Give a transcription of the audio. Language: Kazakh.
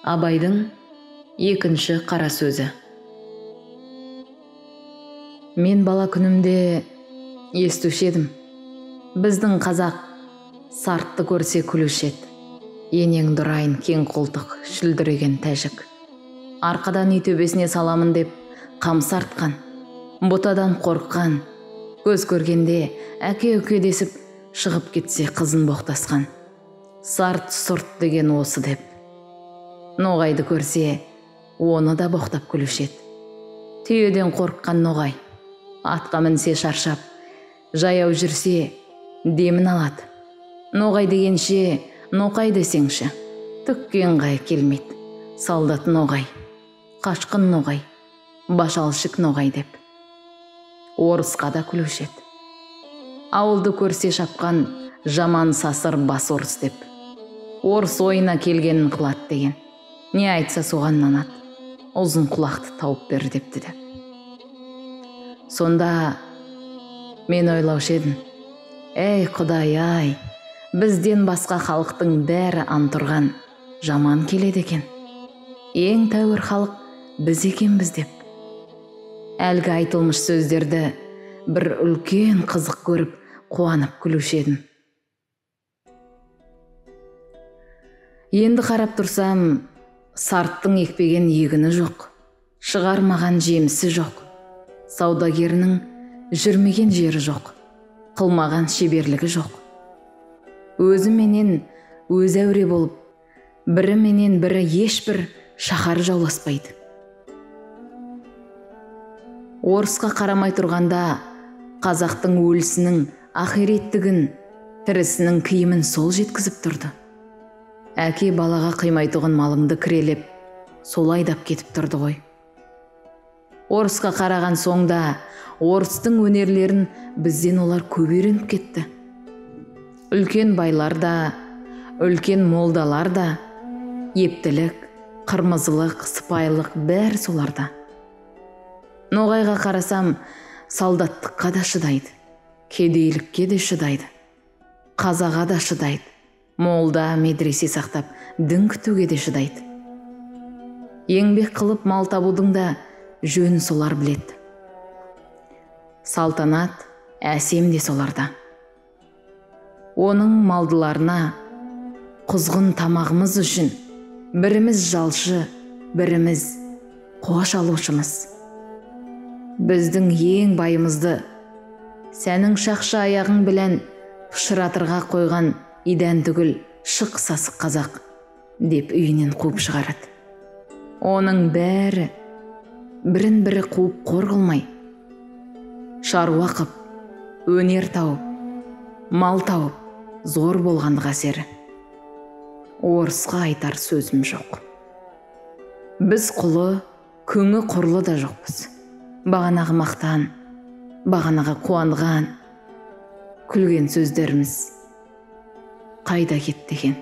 Абайдың екінші қара сөзі. Мен бала күнімде естуші едім. Біздің қазақ сартты көрсе күлуші еді. Енең дұрайын кең қолтық шүлдіреген тәжік. Арқадан үй төбесіне саламын деп қамсы артқан, бұтадан қорыққан, көз көргенде әке-үке десіп шығып кетсе қызын боқтасқан. Сарт сұрт деген осы деп. Ноғайды көрсе, оны да боқтап күлуші еді. Түйеден қорыққан ноғай, атқа мінсе шаршап, жаяу жүрсе демін алады. Ноғай дегенше ноқай десеңші, түккен ғай келмейді. Солдат ноғай, қашқын ноғай, башалшық ноғай деп. Орысқа да күлуші еді. Ауылды көрсе шапқан жаман сасыр бас орыс деп. Орыс ойына келгенін қылады деген. Не айтса соған нанады. Ұзын құлақты тауып бер депті де. Сонда мен ойлаушы едім. Ей Құдай-ай, бізден басқа халықтың бәрі антұрған жаман келеді екен. Ең тәуір халық біз екенбіз деп. Әлгі айтылмыш сөздерді бір үлкен қызық көріп, қуанып күлуші едім. Енді қарап тұрсам, сарттың екпеген егіні жоқ, шығармаған жемісі жоқ, саудагерінің жүрмеген жері жоқ, қылмаған шеберлігі жоқ. Өзі менен өзі әуре болып, бірі менен бірі ешбір шаһар жауласпайды. Орысқа қарамай тұрғанда, қазақтың өлісінің ақиреттігін, тірісінің киімін сол жеткізіп тұрды. Әке балаға қимайтұғын малыңды кірелеп, сол айдап кетіп тұрды ғой. Орысқа қараған соңда, орыстың өнерлерін бізден олар көп үйреніп кетті. Үлкен байлар да, үлкен молдалар да, ептілік, қырмызылық, сыпайылық бәрі соларда. Ноғайға қарасам, солдаттыққа да шыдайды, кедейлікке де шыдайды, қазаға да шыдайды, молда медресе сақтап, дін күтуге де шыдайды. Еңбек қылып мал табудың да жөнін солар біледі. Салтанат, әсем де соларда. Оның малдыларына құзғын тамағымыз үшін біріміз жалшы, біріміз қош алушымыз. Біздің ең байымызды сәнің шақшы аяғың білән пұшыратырға қойған идан түгіл шық сасық қазақ деп үйінен қуып шығарады. Оның бәрі бірін бірі қуып қор қылмай, шаруа қып, өнер тауып, мал тауып, зор болғандық әсері. Орысқа айтар сөзім жоқ. Біз құлы, күңі құрлы да жоқпыз. Бағанағы мақтан, бағанағы қуанған, күлген сөздеріміз қайда кетті екен?